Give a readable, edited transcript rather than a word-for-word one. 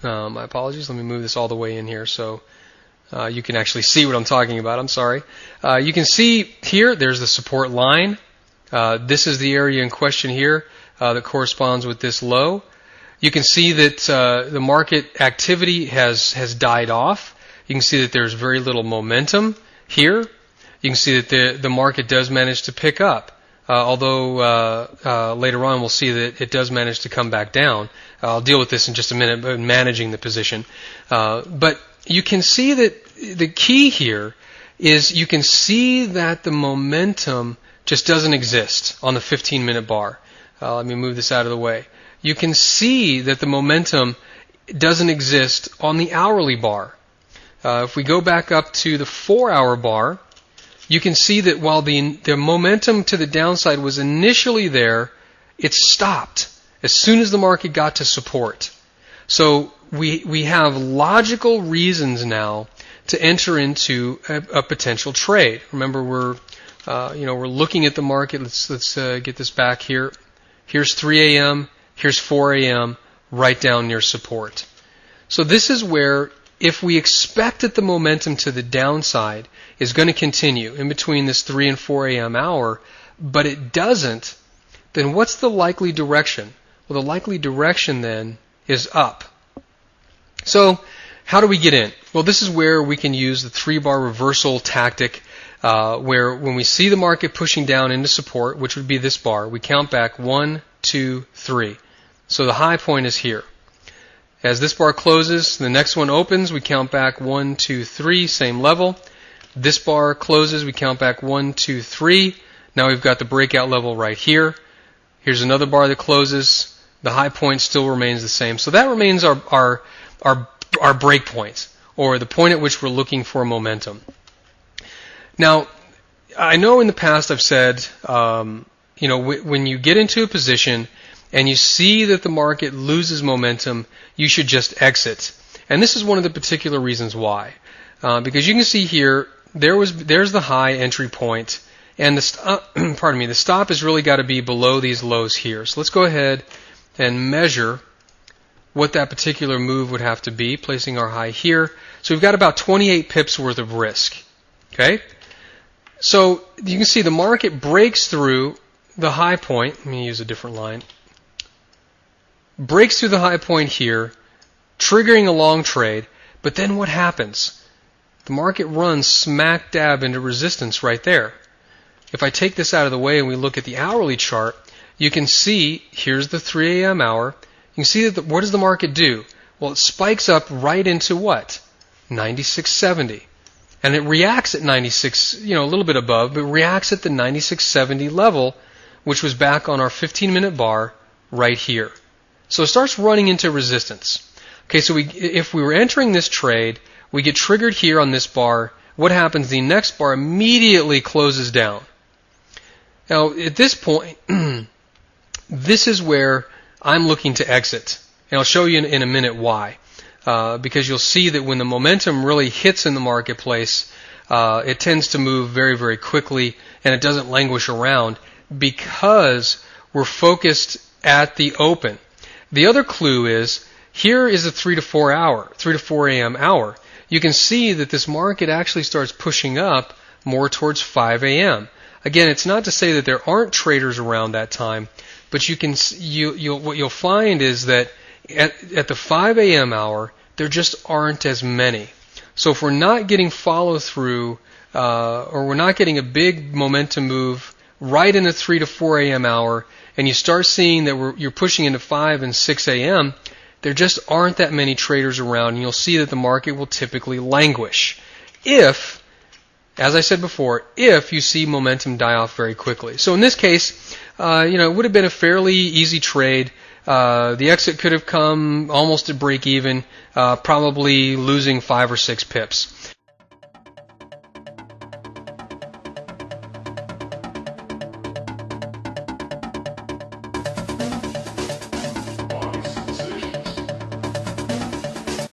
My apologies. Let me move this all the way in here so you can actually see what I'm talking about. I'm sorry. You can see here, there's the support line. This is the area in question here that corresponds with this low. You can see that the market activity has died off. You can see that there's very little momentum here. You can see that the market does manage to pick up. Although later on we'll see that it does manage to come back down. I'll deal with this in just a minute, but managing the position. But you can see that the key here is you can see that the momentum just doesn't exist on the 15-minute bar. Let me move this out of the way. You can see that the momentum doesn't exist on the hourly bar. If we go back up to the 4-hour bar, you can see that while the momentum to the downside was initially there, it stopped as soon as the market got to support. So we have logical reasons now to enter into a potential trade. Remember, we're looking at the market. Let's get this back here. Here's 3 a.m. Here's 4 a.m. right down near support. So this is where, if we expect that the momentum to the downside is going to continue in between this 3 and 4 a.m. hour, but it doesn't, then what's the likely direction? Well, the likely direction then is up. So how do we get in? Well, this is where we can use the 3-bar reversal tactic, where when we see the market pushing down into support, which would be this bar, we count back 1, 2, 3. So the high point is here. As this bar closes, the next one opens, we count back 1, 2, 3, same level. This bar closes, we count back 1, 2, 3. Now we've got the breakout level right here. Here's another bar that closes. The high point still remains the same. So that remains our break point, or the point at which we're looking for momentum. Now, I know in the past I've said, when you get into a position and you see that the market loses momentum, you should just exit. And this is one of the particular reasons why. Because you can see here, there's the high entry point, and the stop has really got to be below these lows here. So let's go ahead and measure what that particular move would have to be, placing our high here. So we've got about 28 pips worth of risk. Okay? So you can see the market breaks through the high point. Let me use a different line. Breaks through the high point here, triggering a long trade, but then what happens? The market runs smack dab into resistance right there. If I take this out of the way and we look at the hourly chart, you can see, here's the 3 a.m. hour. You can see that what does the market do? Well, it spikes up right into what? 96.70. And it reacts at 96, a little bit above, but reacts at the 96.70 level, which was back on our 15-minute bar right here. So it starts running into resistance. Okay, so if we were entering this trade, we get triggered here on this bar. What happens? The next bar immediately closes down. Now, at this point, this is where I'm looking to exit. And I'll show you in a minute why. Because you'll see that when the momentum really hits in the marketplace, it tends to move very, very quickly, and it doesn't languish around because we're focused at the open. The other clue is, here is the 3 to 4 a.m. hour. You can see that this market actually starts pushing up more towards 5 a.m. Again, it's not to say that there aren't traders around that time, but what you'll find is that at the 5 a.m. hour, there just aren't as many. So if we're not getting follow through, or we're not getting a big momentum move right in the 3 to 4 a.m. hour, and you start seeing that you're pushing into 5 and 6 a.m., there just aren't that many traders around, and you'll see that the market will typically languish. If, as I said before, if you see momentum die off very quickly. So in this case, it would have been a fairly easy trade. The exit could have come almost at break even, probably losing 5 or 6 pips.